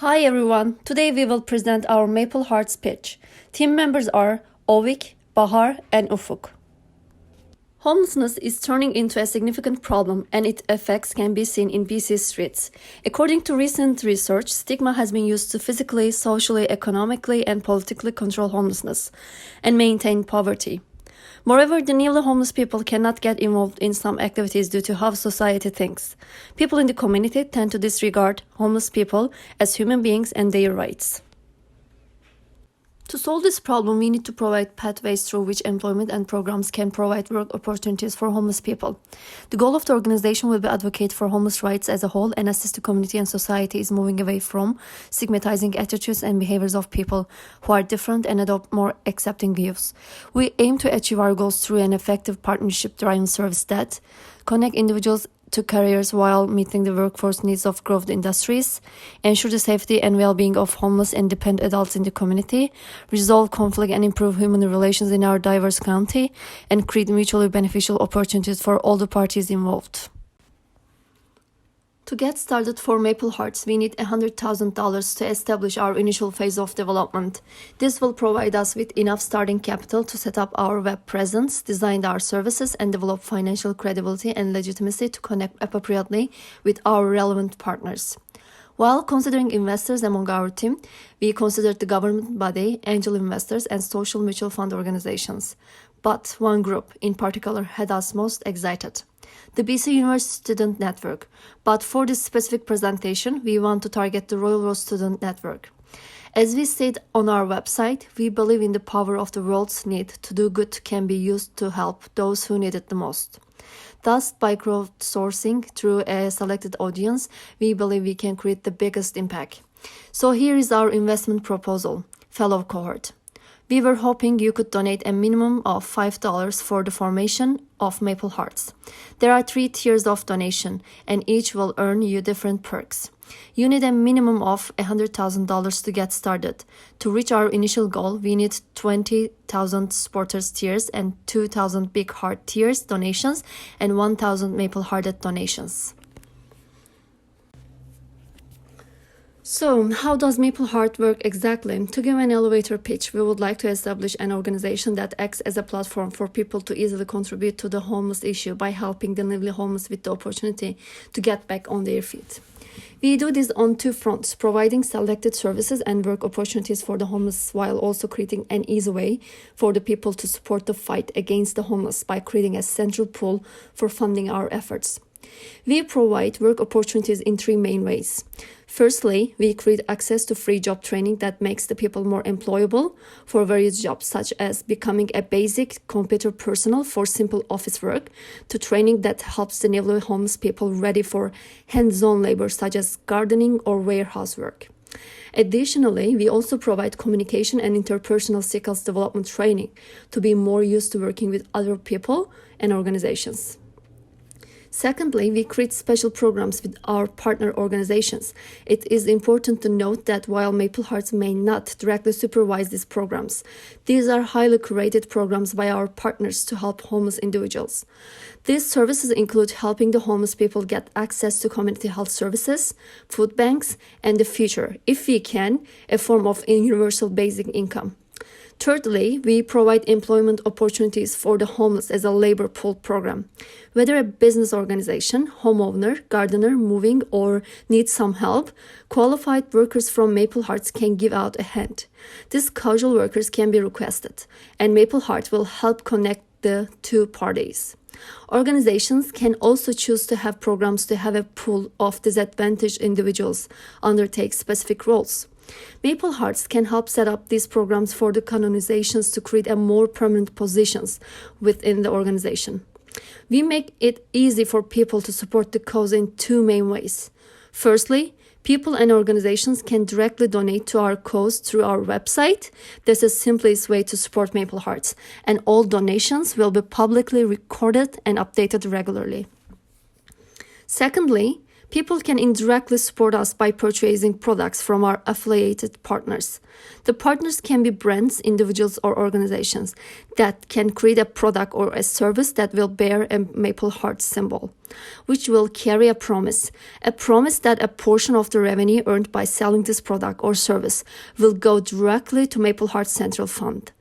Hi everyone, today we will present our Maple Hearts pitch. Team members are Ovik, Bahar and Ufuk. Homelessness is turning into a significant problem and its effects can be seen in BC streets. According to recent research, stigma has been used to physically, socially, economically and politically control homelessness and maintain poverty. Moreover, the newly homeless people cannot get involved in some activities due to how society thinks. People in the community tend to disregard homeless people as human beings and their rights. To solve this problem, we need to provide pathways through which employment and programs can provide work opportunities for homeless people. The goal of the organization will be advocate for homeless rights as a whole and assist the community and society is moving away from stigmatizing attitudes and behaviors of people who are different and adopt more accepting views. We aim to achieve our goals through an effective partnership-driven service that connect individuals to careers while meeting the workforce needs of growth industries, ensure the safety and well-being of homeless and dependent adults in the community, resolve conflict and improve human relations in our diverse county, and create mutually beneficial opportunities for all the parties involved. To get started for Maple Hearts, we need $100,000 to establish our initial phase of development. This will provide us with enough starting capital to set up our web presence, design our services, and develop financial credibility and legitimacy to connect appropriately with our relevant partners. While considering investors among our team, we considered the government body, angel investors, and social mutual fund organizations. But one group in particular had us most excited: the BC University Student Network. But for this specific presentation, we want to target the Royal Road Student Network. As we state on our website, we believe in the power of the world's need to do good can be used to help those who need it the most. Thus, by crowdsourcing through a selected audience, we believe we can create the biggest impact. So here is our investment proposal, fellow cohort. We were hoping you could donate a minimum of $5 for the formation of Maple Hearts. There are 3 tiers of donation, and each will earn you different perks. You need a minimum of $100,000 to get started. To reach our initial goal, we need 20,000 supporters tiers and 2,000 Big Heart tiers donations and 1,000 Maple Hearted donations. So, how does Maple Heart work exactly? To give an elevator pitch, we would like to establish an organization that acts as a platform for people to easily contribute to the homeless issue by helping the newly homeless with the opportunity to get back on their feet. We do this on 2 fronts, providing selected services and work opportunities for the homeless while also creating an easy way for the people to support the fight against the homeless by creating a central pool for funding our efforts. We provide work opportunities in 3 main ways. Firstly, we create access to free job training that makes the people more employable for various jobs, such as becoming a basic computer personnel for simple office work, to training that helps the newly homeless people ready for hands-on labor, such as gardening or warehouse work. Additionally, we also provide communication and interpersonal skills development training to be more used to working with other people and organizations. Secondly, we create special programs with our partner organizations. It is important to note that while Maple Hearts may not directly supervise these programs, these are highly curated programs by our partners to help homeless individuals. These services include helping the homeless people get access to community health services, food banks, and the future, if we can, a form of universal basic income. Thirdly, we provide employment opportunities for the homeless as a labor pool program. Whether a business organization, homeowner, gardener, moving, or needs some help, qualified workers from Maple Hearts can give out a hand. These casual workers can be requested, and Maple Heart will help connect the 2 parties. Organizations can also choose to have programs to have a pool of disadvantaged individuals undertake specific roles. Maple Hearts can help set up these programs for the canonizations to create a more permanent positions within the organization. We make it easy for people to support the cause in 2 main ways. Firstly, people and organizations can directly donate to our cause through our website. This is the simplest way to support Maple Hearts, and all donations will be publicly recorded and updated regularly. Secondly, People can indirectly support us by purchasing products from our affiliated partners. The partners can be brands, individuals, or organizations that can create a product or a service that will bear a Maple Heart symbol, which will carry a promise that a portion of the revenue earned by selling this product or service will go directly to Maple Heart Central Fund.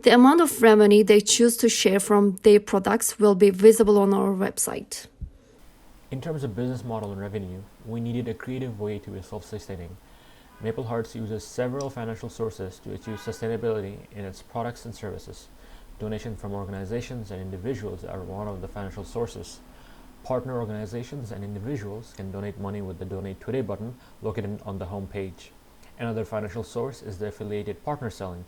The amount of revenue they choose to share from their products will be visible on our website. In terms of business model and revenue, we needed a creative way to be self-sustaining. Maple Hearts uses several financial sources to achieve sustainability in its products and services. Donations from organizations and individuals are one of the financial sources. Partner organizations and individuals can donate money with the Donate Today button located on the home page. Another financial source is the affiliated partner selling.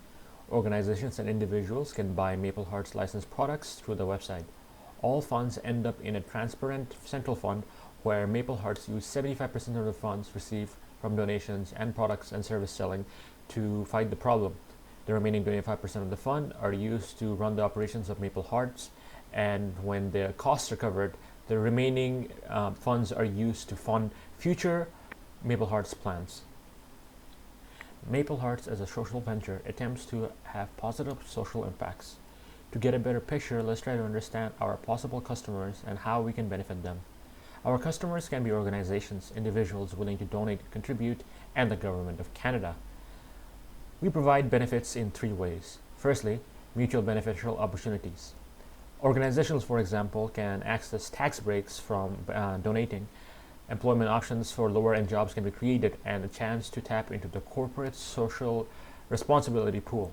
Organizations and individuals can buy Maple Hearts licensed products through the website. All funds end up in a transparent central fund where Maple Hearts use 75% of the funds received from donations and products and service selling to fight the problem. The remaining 25% of the fund are used to run the operations of Maple Hearts, and when the costs are covered, the remaining funds are used to fund future Maple Hearts plans. Maple Hearts as a social venture attempts to have positive social impacts. To get a better picture, let's try to understand our possible customers and how we can benefit them. Our customers can be organizations, individuals willing to donate, contribute, and the Government of Canada. We provide benefits in three ways. Firstly, mutual beneficial opportunities. Organizations, for example, can access tax breaks from donating. Employment options for lower-end jobs can be created, and a chance to tap into the corporate social responsibility pool.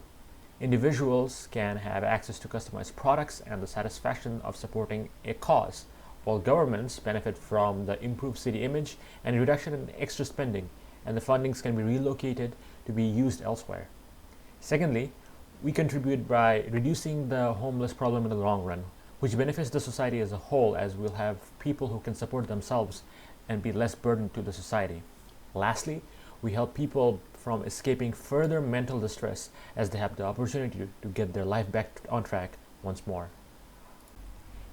Individuals can have access to customized products and the satisfaction of supporting a cause, while governments benefit from the improved city image and reduction in extra spending, and the fundings can be relocated to be used elsewhere. Secondly, we contribute by reducing the homeless problem in the long run, which benefits the society as a whole, as we'll have people who can support themselves and be less burden to the society. Lastly, we help people from escaping further mental distress as they have the opportunity to get their life back on track once more.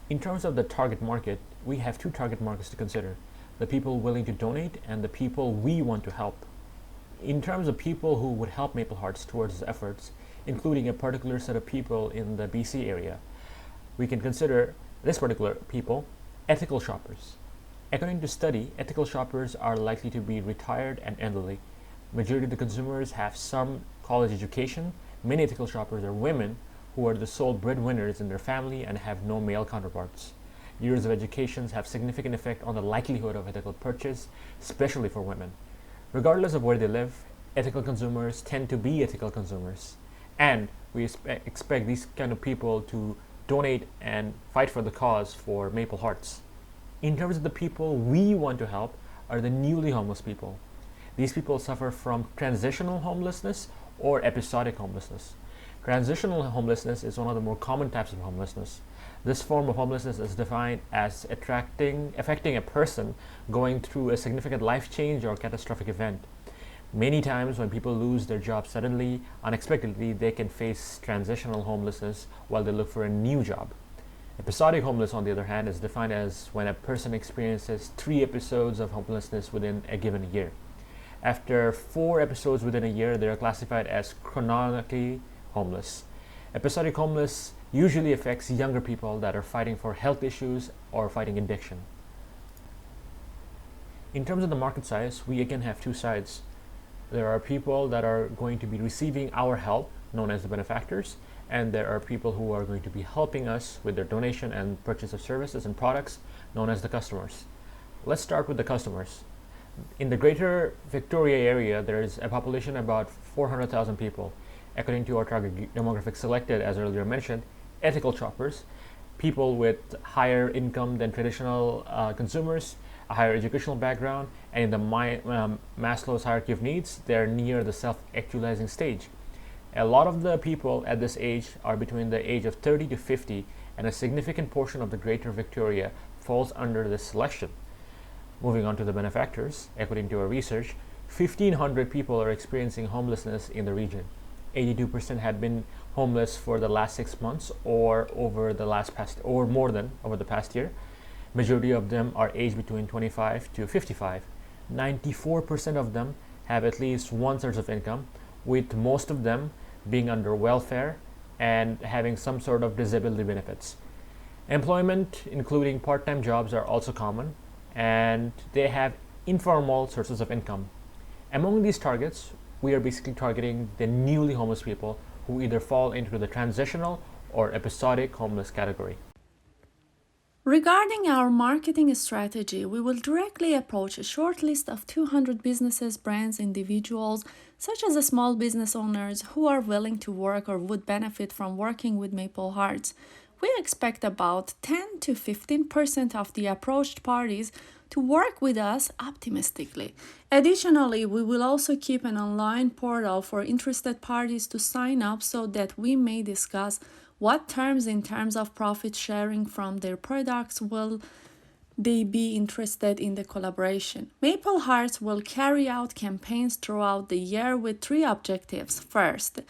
In terms of the target market, we have two target markets to consider: the people willing to donate and the people we want to help. In terms of people who would help Maple Hearts towards its efforts, including a particular set of people in the BC area, we can consider this particular people ethical shoppers. According to study, ethical shoppers are likely to be retired and elderly. Majority of the consumers have some college education. Many ethical shoppers are women who are the sole breadwinners in their family and have no male counterparts. Years of education have significant effect on the likelihood of ethical purchase, especially for women. Regardless of where they live, ethical consumers tend to be ethical consumers, and we expect these kind of people to donate and fight for the cause for Maple Hearts. In terms of the people we want to help are the newly homeless people. These people suffer from transitional homelessness or episodic homelessness. Transitional homelessness is one of the more common types of homelessness. This form of homelessness is defined as affecting a person going through a significant life change or catastrophic event. Many times when people lose their job suddenly, unexpectedly, they can face transitional homelessness while they look for a new job. Episodic homeless, on the other hand, is defined as when a person experiences 3 episodes of homelessness within a given year. After 4 episodes within a year, they are classified as chronically homeless. Episodic homeless usually affects younger people that are fighting for health issues or fighting addiction. In terms of the market size, we again have two sides. There are people that are going to be receiving our help, known as the benefactors, and there are people who are going to be helping us with their donation and purchase of services and products, known as the customers. Let's start with the customers. In the Greater Victoria area, there is a population of about 400,000 people. According to our target demographic selected, as earlier mentioned, ethical shoppers, people with higher income than traditional consumers, a higher educational background, and in the Maslow's hierarchy of needs, they're near the self-actualizing stage. A lot of the people at this age are between the age of 30 to 50, and a significant portion of the Greater Victoria falls under this selection. Moving on to the benefactors, according to our research, 1,500 people are experiencing homelessness in the region. 82% had been homeless for the last 6 months or over the past year. Majority of them are aged between 25 to 55. 94% of them have at least one source of income, with most of them being under welfare and having some sort of disability benefits. Employment, including part-time jobs, are also common, and they have informal sources of income. Among these targets, we are basically targeting the newly homeless people who either fall into the transitional or episodic homeless category. Regarding our marketing strategy, we will directly approach a short list of 200 businesses, brands, individuals, such as small business owners who are willing to work or would benefit from working with Maple Hearts. We expect about 10 to 15% of the approached parties to work with us optimistically. Additionally, we will also keep an online portal for interested parties to sign up so that we may discuss what terms in terms of profit sharing from their products will they be interested in the collaboration. Maple Hearts will carry out campaigns throughout the year with 3 objectives. First,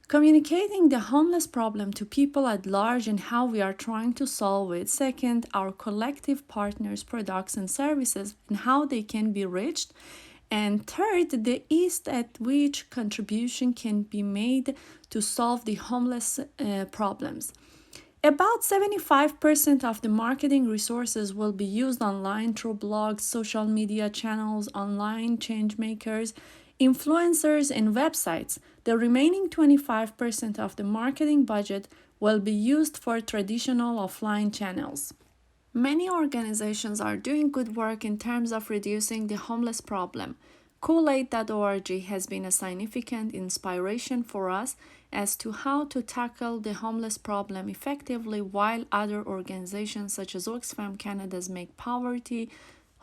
communicating the homeless problem to people at large and how we are trying to solve it. Second, our collective partners' products and services and how they can be reached. And third, the ease at which contribution can be made to solve the homeless problems. About 75% of the marketing resources will be used online through blogs, social media channels, online change makers, influencers, and websites. The remaining 25% of the marketing budget will be used for traditional offline channels. Many organizations are doing good work in terms of reducing the homeless problem. Kool-Aid.org has been a significant inspiration for us as to how to tackle the homeless problem effectively, while other organizations such as Oxfam Canada's Make Poverty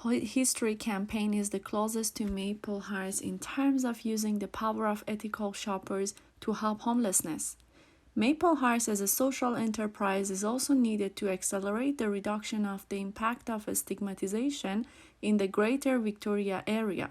History campaign is the closest to Maple Hearts in terms of using the power of ethical shoppers to help homelessness. Maple Hearts as a social enterprise is also needed to accelerate the reduction of the impact of stigmatization in the Greater Victoria area.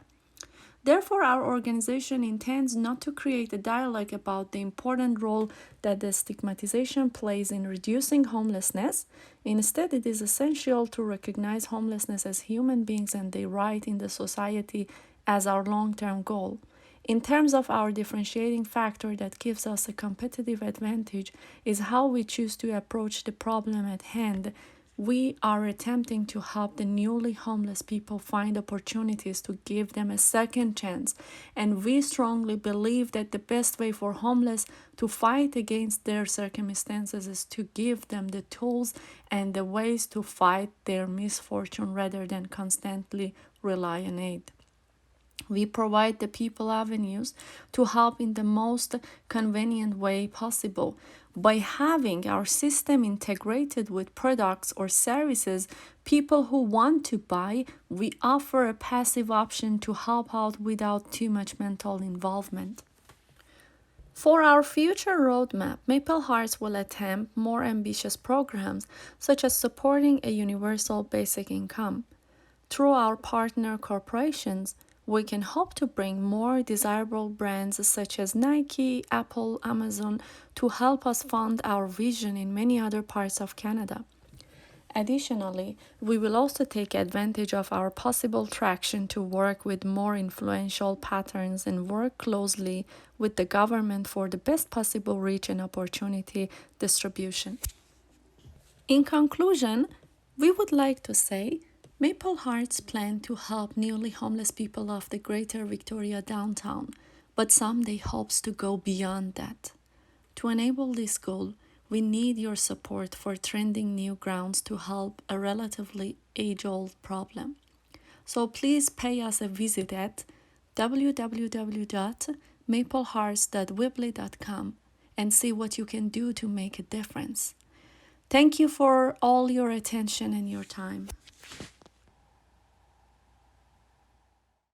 Therefore, our organization intends not to create a dialogue about the important role that the stigmatization plays in reducing homelessness. Instead, it is essential to recognize homelessness as human beings and their right in the society as our long-term goal. In terms of our differentiating factor that gives us a competitive advantage is how we choose to approach the problem at hand. We are attempting to help the newly homeless people find opportunities to give them a second chance, and we strongly believe that the best way for homeless to fight against their circumstances is to give them the tools and the ways to fight their misfortune rather than constantly rely on aid. We provide the people avenues to help in the most convenient way possible. By having our system integrated with products or services people who want to buy, we offer a passive option to help out without too much mental involvement. For our future roadmap, Maple Hearts will attempt more ambitious programs such as supporting a universal basic income. Through our partner corporations, we can hope to bring more desirable brands such as Nike, Apple, Amazon to help us fund our vision in many other parts of Canada. Additionally, we will also take advantage of our possible traction to work with more influential patterns and work closely with the government for the best possible reach and opportunity distribution. In conclusion, we would like to say Maple Hearts plan to help newly homeless people of the Greater Victoria downtown, but someday hopes to go beyond that. To enable this goal, we need your support for trending new grounds to help a relatively age-old problem. So please pay us a visit at www.maplehearts.weebly.com and see what you can do to make a difference. Thank you for all your attention and your time.